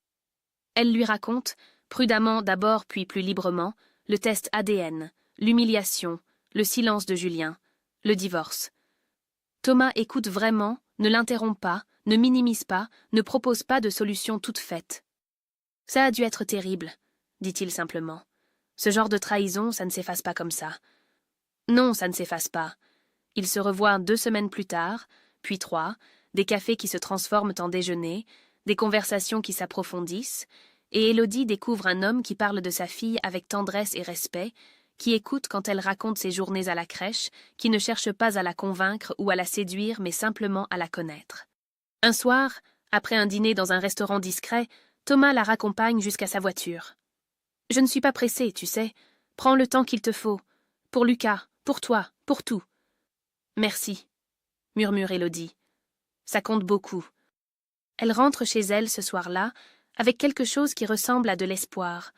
Elle lui raconte, prudemment d'abord puis plus librement, le test ADN, l'humiliation, le silence de Julien, le divorce. Thomas écoute vraiment, ne l'interrompt pas, ne minimise pas, ne propose pas de solution toute faite. « Ça a dû être terrible, » dit-il simplement. « Ce genre de trahison, ça ne s'efface pas comme ça. » Non, ça ne s'efface pas. Ils se revoient 2 semaines plus tard, puis 3, des cafés qui se transforment en déjeuner, des conversations qui s'approfondissent, et Élodie découvre un homme qui parle de sa fille avec tendresse et respect, qui écoute quand elle raconte ses journées à la crèche, qui ne cherche pas à la convaincre ou à la séduire, mais simplement à la connaître. Un soir, après un dîner dans un restaurant discret, Thomas la raccompagne jusqu'à sa voiture. « Je ne suis pas pressée, tu sais. Prends le temps qu'il te faut. Pour Lucas, pour toi, pour tout. »« Merci, » murmure Élodie. Ça compte beaucoup. Elle rentre chez elle ce soir-là, avec quelque chose qui ressemble à de l'espoir.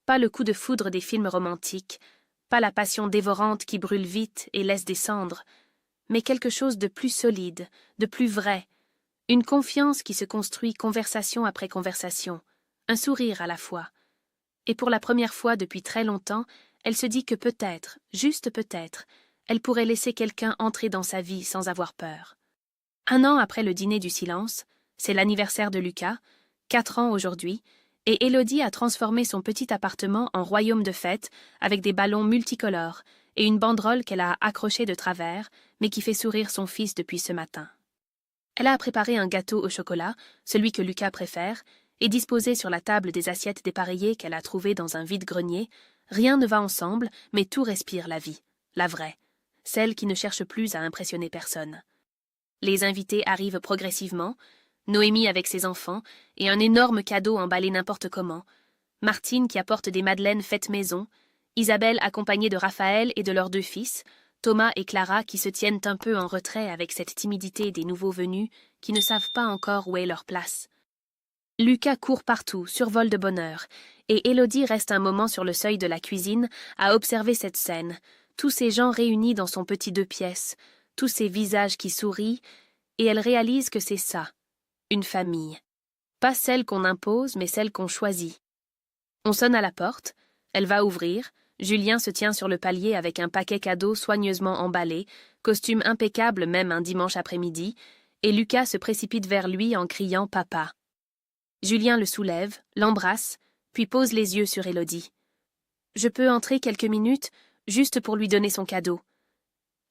Pas le coup de foudre des films romantiques, pas la passion dévorante qui brûle vite et laisse des cendres, mais quelque chose de plus solide, de plus vrai, une confiance qui se construit conversation après conversation, un sourire à la fois. Et pour la première fois depuis très longtemps, elle se dit que peut-être, juste peut-être, elle pourrait laisser quelqu'un entrer dans sa vie sans avoir peur. 1 an après le dîner du silence, c'est l'anniversaire de Lucas, 4 ans aujourd'hui, et Élodie a transformé son petit appartement en royaume de fête avec des ballons multicolores et une banderole qu'elle a accrochée de travers, mais qui fait sourire son fils depuis ce matin. Elle a préparé un gâteau au chocolat, celui que Lucas préfère, et disposé sur la table des assiettes dépareillées qu'elle a trouvées dans un vide-grenier. Rien ne va ensemble, mais tout respire la vie, la vraie, celle qui ne cherche plus à impressionner personne. Les invités arrivent progressivement, Noémie avec ses enfants, et un énorme cadeau emballé n'importe comment, Martine qui apporte des madeleines faites maison, Isabelle accompagnée de Raphaël et de leurs 2 fils, Thomas et Clara qui se tiennent un peu en retrait avec cette timidité des nouveaux venus qui ne savent pas encore où est leur place. Lucas court partout, survole de bonheur, et Élodie reste un moment sur le seuil de la cuisine à observer cette scène, tous ces gens réunis dans son petit 2 pièces, tous ces visages qui sourient, et elle réalise que c'est ça, une famille. Pas celle qu'on impose, mais celle qu'on choisit. On sonne à la porte, elle va ouvrir, Julien se tient sur le palier avec un paquet cadeau soigneusement emballé, costume impeccable même un dimanche après-midi, et Lucas se précipite vers lui en criant « Papa ». Julien le soulève, l'embrasse, puis pose les yeux sur Élodie. « Je peux entrer quelques minutes, juste pour lui donner son cadeau. »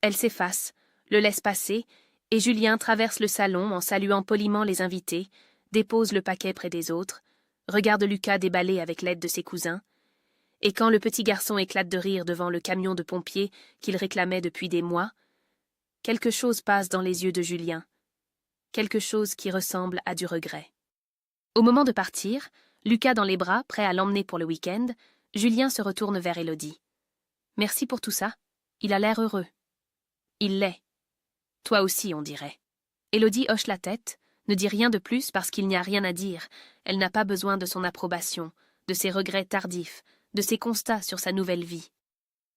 Elle s'efface, le laisse passer, et Julien traverse le salon en saluant poliment les invités, dépose le paquet près des autres, regarde Lucas déballer avec l'aide de ses cousins, et quand le petit garçon éclate de rire devant le camion de pompiers qu'il réclamait depuis des mois, quelque chose passe dans les yeux de Julien, quelque chose qui ressemble à du regret. Au moment de partir, Lucas dans les bras, prêt à l'emmener pour le week-end, Julien se retourne vers Élodie. « Merci pour tout ça. Il a l'air heureux. » « Il l'est. Toi aussi, on dirait. » Élodie hoche la tête, ne dit rien de plus parce qu'il n'y a rien à dire. Elle n'a pas besoin de son approbation, de ses regrets tardifs, de ses constats sur sa nouvelle vie.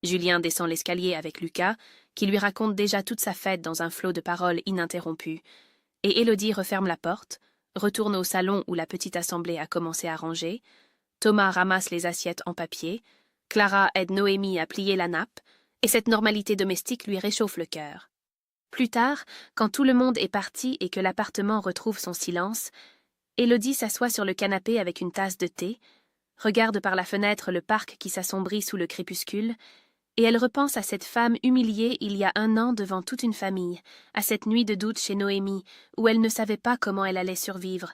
Julien descend l'escalier avec Lucas, qui lui raconte déjà toute sa fête dans un flot de paroles ininterrompues, et Élodie referme la porte, retourne au salon où la petite assemblée a commencé à ranger, Thomas ramasse les assiettes en papier, Clara aide Noémie à plier la nappe, et cette normalité domestique lui réchauffe le cœur. Plus tard, quand tout le monde est parti et que l'appartement retrouve son silence, Élodie s'assoit sur le canapé avec une tasse de thé, regarde par la fenêtre le parc qui s'assombrit sous le crépuscule, et elle repense à cette femme humiliée il y a 1 an devant toute une famille, à cette nuit de doute chez Noémie, où elle ne savait pas comment elle allait survivre,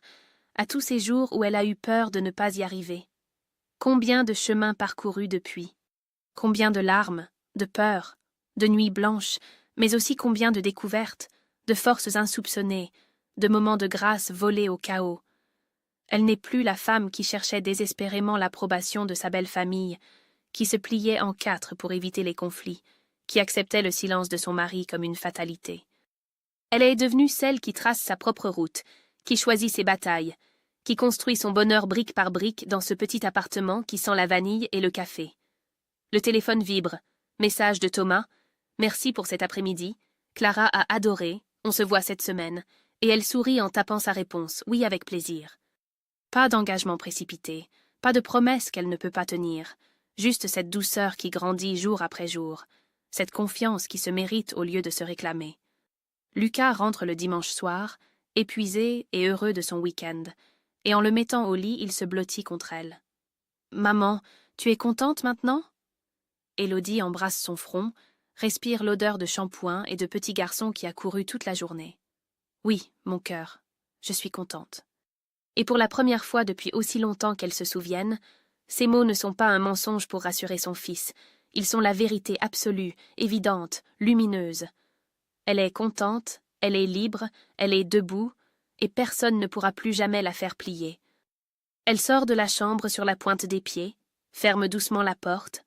à tous ces jours où elle a eu peur de ne pas y arriver. Combien de chemins parcourus depuis? Combien de larmes, de peurs, de nuits blanches, mais aussi combien de découvertes, de forces insoupçonnées, de moments de grâce volés au chaos. Elle n'est plus la femme qui cherchait désespérément l'approbation de sa belle famille, qui se pliait en 4 pour éviter les conflits, qui acceptait le silence de son mari comme une fatalité. Elle est devenue celle qui trace sa propre route, qui choisit ses batailles, qui construit son bonheur brique par brique dans ce petit appartement qui sent la vanille et le café. Le téléphone vibre. Message de Thomas. Merci pour cet après-midi. Clara a adoré. On se voit cette semaine. Et elle sourit en tapant sa réponse. Oui, avec plaisir. Pas d'engagement précipité. Pas de promesse qu'elle ne peut pas tenir. Juste cette douceur qui grandit jour après jour. Cette confiance qui se mérite au lieu de se réclamer. Lucas rentre le dimanche soir, épuisé et heureux de son week-end. Et en le mettant au lit, il se blottit contre elle. « Maman, tu es contente maintenant ?» Élodie embrasse son front, respire l'odeur de shampoing et de petit garçon qui a couru toute la journée. « Oui, mon cœur, je suis contente. » Et pour la première fois depuis aussi longtemps qu'elle se souvienne, ces mots ne sont pas un mensonge pour rassurer son fils, ils sont la vérité absolue, évidente, lumineuse. Elle est contente, elle est libre, elle est debout, et personne ne pourra plus jamais la faire plier. Elle sort de la chambre sur la pointe des pieds, ferme doucement la porte,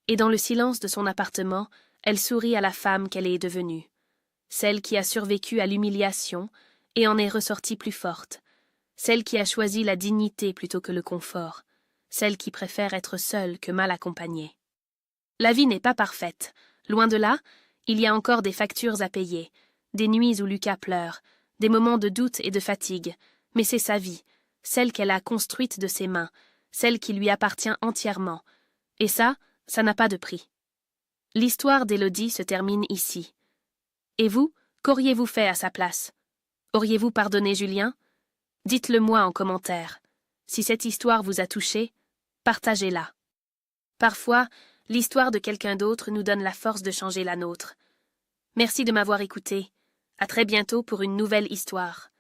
et dans le silence de son appartement, elle sourit à la femme qu'elle est devenue, celle qui a survécu à l'humiliation et en est ressortie plus forte, celle qui a choisi la dignité plutôt que le confort, celle qui préfère être seule que mal accompagnée. La vie n'est pas parfaite, loin de là, il y a encore des factures à payer, des nuits où Lucas pleure, des moments de doute et de fatigue, mais c'est sa vie, celle qu'elle a construite de ses mains, celle qui lui appartient entièrement, et ça n'a pas de prix. L'histoire d'Élodie se termine ici. Et vous, qu'auriez-vous fait à sa place? Auriez-vous pardonné Julien? Dites-le moi en commentaire. Si cette histoire vous a touché, partagez-la. Parfois, l'histoire de quelqu'un d'autre nous donne la force de changer la nôtre. Merci de m'avoir écouté. À très bientôt pour une nouvelle histoire.